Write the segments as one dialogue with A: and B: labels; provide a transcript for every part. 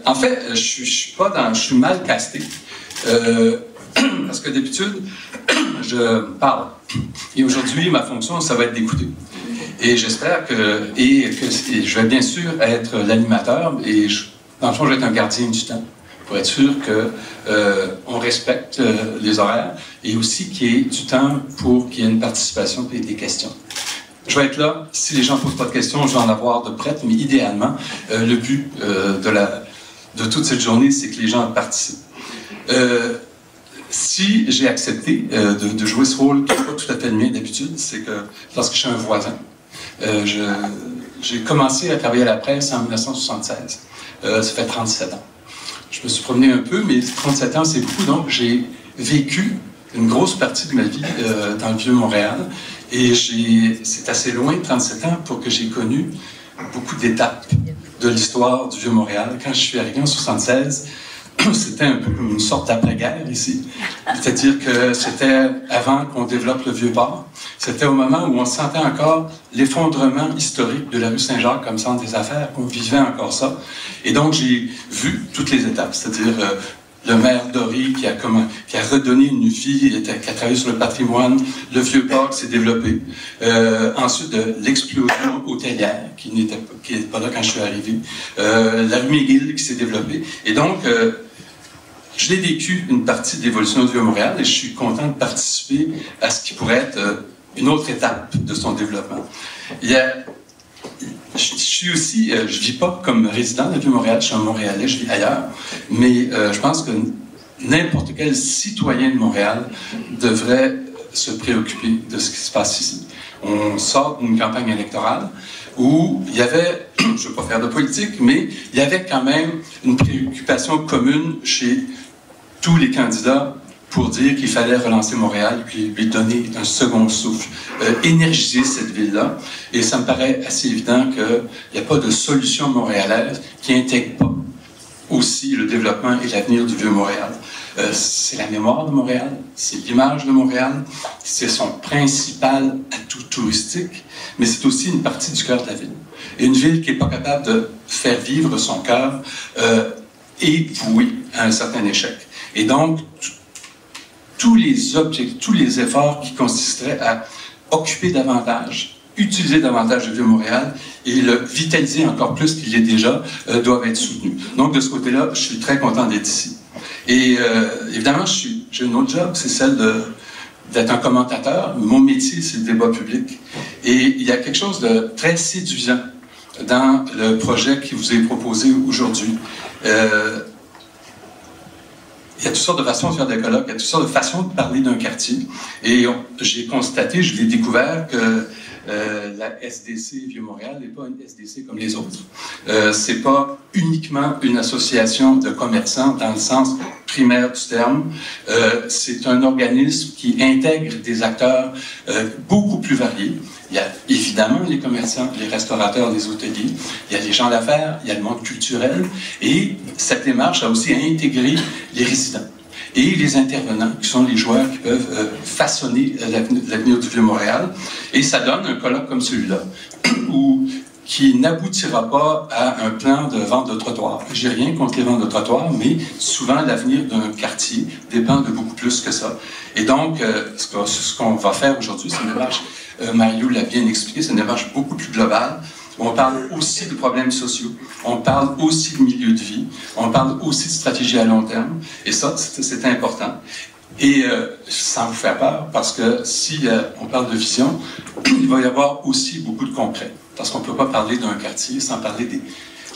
A: En fait, je suis mal casté. Parce que d'habitude, je parle. Et aujourd'hui, ma fonction, ça va être d'écouter. Et j'espère que je vais bien sûr être l'animateur, et dans le fond, je vais être un gardien du temps, pour être sûr qu'on respecte les horaires, et aussi qu'il y ait du temps pour qu'il y ait une participation et des questions. Je vais être là. Si les gens ne posent pas de questions, je vais en avoir de prêtes, mais idéalement, le but de toute cette journée, c'est que les gens participent. Si j'ai accepté de jouer ce rôle qui n'est pas tout à fait le mien d'habitude, c'est que lorsque je suis un voisin, j'ai commencé à travailler à la presse en 1976. Ça fait 37 ans. Je me suis promené un peu, mais 37 ans, c'est beaucoup, donc j'ai vécu une grosse partie de ma vie dans le Vieux-Montréal. Et c'est assez loin de 37 ans pour que j'ai connu beaucoup d'étapes de l'histoire du Vieux-Montréal. Quand je suis arrivé en 1976, c'était un peu comme une sorte d'après-guerre ici. C'est-à-dire que c'était avant qu'on développe le Vieux-Port. C'était au moment où on sentait encore l'effondrement historique de la rue Saint-Jacques comme centre des affaires, qu'on vivait encore ça. Et donc, j'ai vu toutes les étapes, c'est-à-dire le maire Dory qui a redonné une vie, qui a travaillé sur le patrimoine, le Vieux-Port qui s'est développé. Ensuite, de l'explosion hôtelière, qui n'était pas là quand je suis arrivé. La rue McGill qui s'est développée. Et donc, je l'ai vécu une partie de l'évolution du Vieux-Montréal et je suis content de participer à ce qui pourrait être une autre étape de son développement. Je suis aussi, je vis pas comme résident de Vieux-Montréal, je suis un Montréalais, je vis ailleurs, mais je pense que n'importe quel citoyen de Montréal devrait se préoccuper de ce qui se passe ici. On sort d'une campagne électorale où il y avait, je ne veux pas faire de politique, mais il y avait quand même une préoccupation commune chez tous les candidats pour dire qu'il fallait relancer Montréal et puis lui donner un second souffle, énergiser cette ville-là. Et ça me paraît assez évident qu'il n'y a pas de solution montréalaise qui n'intègre pas aussi le développement et l'avenir du Vieux-Montréal. C'est la mémoire de Montréal, c'est l'image de Montréal, c'est son principal atout touristique, mais c'est aussi une partie du cœur de la ville. Et une ville qui n'est pas capable de faire vivre son cœur est vouée à un certain échec. Et donc, tous les efforts qui consisteraient à occuper davantage, utiliser davantage le Vieux-Montréal et le vitaliser encore plus qu'il l'est déjà, doivent être soutenus. Donc, de ce côté-là, je suis très content d'être ici. Et évidemment, j'ai une autre job, c'est celle d'être un commentateur. Mon métier, c'est le débat public. Et il y a quelque chose de très séduisant dans le projet qui vous est proposé aujourd'hui. Il y a toutes sortes de façons de faire des colloques, il y a toutes sortes de façons de parler d'un quartier. Et j'ai constaté, je l'ai découvert, que la SDC Vieux-Montréal n'est pas une SDC comme les autres. C'est pas uniquement une association de commerçants dans le sens primaire du terme. C'est un organisme qui intègre des acteurs beaucoup plus variés. Il y a évidemment les commerçants, les restaurateurs, les hôteliers, il y a les gens d'affaires, il y a le monde culturel, et cette démarche a aussi intégré les résidents et les intervenants, qui sont les joueurs qui peuvent façonner l'avenir du Vieux-Montréal. Et ça donne un colloque comme celui-là, qui n'aboutira pas à un plan de vente de trottoirs. J'ai rien contre les ventes de trottoirs, mais souvent l'avenir d'un quartier dépend de beaucoup plus que ça. Et donc, ce qu'on va faire aujourd'hui, c'est une démarche, Mario l'a bien expliqué, c'est une démarche beaucoup plus globale. On parle aussi de problèmes sociaux, on parle aussi de milieu de vie, on parle aussi de stratégie à long terme, et ça, c'est important. Et sans vous faire peur, parce que si on parle de vision, il va y avoir aussi beaucoup de concret. Parce qu'on ne peut pas parler d'un quartier sans parler de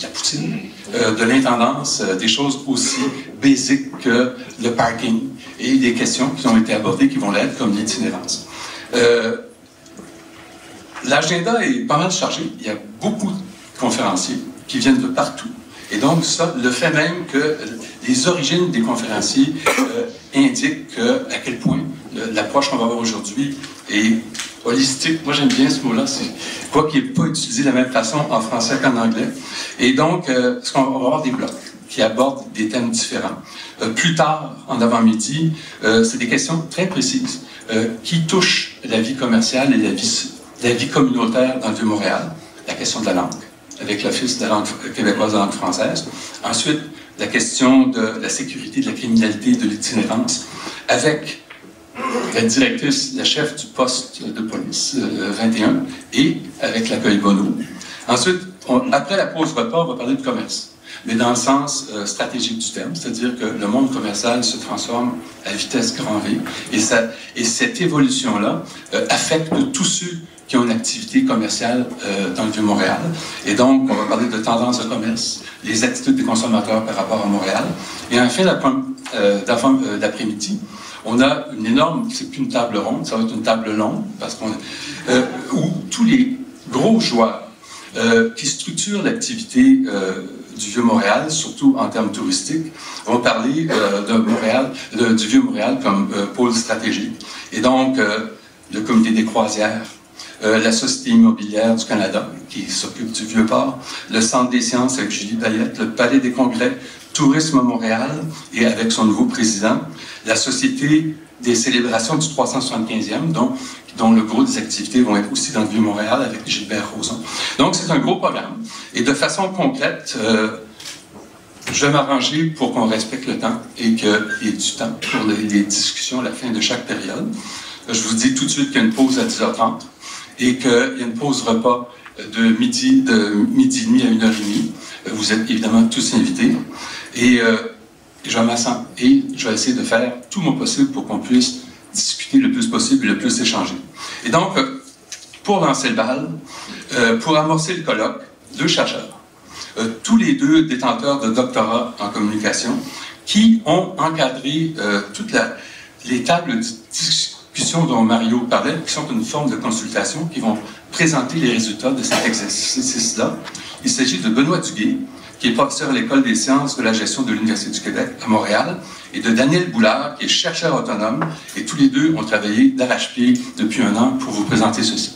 A: la poutine, de l'intendance, des choses aussi basiques que le parking et des questions qui ont été abordées qui vont l'être, comme l'itinérance. L'agenda est pas mal chargé. Il y a beaucoup de conférenciers qui viennent de partout. Et donc, ça, le fait même que les origines des conférenciers indiquent à quel point l'approche qu'on va avoir aujourd'hui est holistique. Moi, j'aime bien ce mot-là. Quoi qu'il n'est pas utilisé de la même façon en français qu'en anglais. Et donc, ce qu'on va avoir des blocs qui abordent des thèmes différents. Plus tard, en avant-midi, c'est des questions très précises qui touchent la vie commerciale et la vie communautaire dans le Vieux-Montréal. La question de la langue. avec l'Office de la langue québécoise de la langue française. Ensuite, la question de la sécurité, de la criminalité, de l'itinérance, avec la directrice, la chef du poste de police 21, et avec l'accueil Bono. Ensuite, après la pause repas, on va parler de commerce, mais dans le sens stratégique du terme, c'est-à-dire que le monde commercial se transforme à vitesse grand V, et cette évolution-là affecte tous ceux qui ont une activité commerciale dans le Vieux-Montréal. Et donc, on va parler de tendances de commerce, les attitudes des consommateurs par rapport à Montréal. Et en fin d'après-midi, on a une énorme, c'est plus une table ronde, ça va être une table longue, parce qu'on où tous les gros joueurs qui structurent l'activité du Vieux-Montréal, surtout en termes touristiques, vont parler du Vieux-Montréal comme pôle stratégique. Et donc, le Comité des croisières, la Société immobilière du Canada, qui s'occupe du Vieux-Port, le Centre des sciences avec Julie Payette, le Palais des congrès, Tourisme Montréal, et avec son nouveau président, la Société des célébrations du 375e, dont le gros des activités vont être aussi dans le Vieux-Montréal avec Gilbert Rozon. Donc, c'est un gros programme. Et de façon concrète, je vais m'arranger pour qu'on respecte le temps et qu'il y ait du temps pour les discussions à la fin de chaque période. Je vous dis tout de suite qu'il y a une pause à 10h30 et qu'il y a une pause repas de midi et demi à 1h30. Vous êtes évidemment tous invités. Et je vais essayer de faire tout mon possible pour qu'on puisse discuter le plus possible et le plus échanger. Et donc, pour lancer le bal, pour amorcer le colloque, 2 chercheurs, tous les 2 détenteurs de doctorat en communication, qui ont encadré toutes les tables de discussion dont Mario parlait, qui sont une forme de consultation, qui vont présenter les résultats de cet exercice-là. Il s'agit de Benoît Duguay, qui est professeur à l'École des sciences de la gestion de l'Université du Québec à Montréal, et de Daniel Boulard, qui est chercheur autonome, et tous les 2 ont travaillé d'arrache-pied depuis 1 an pour vous présenter ceci.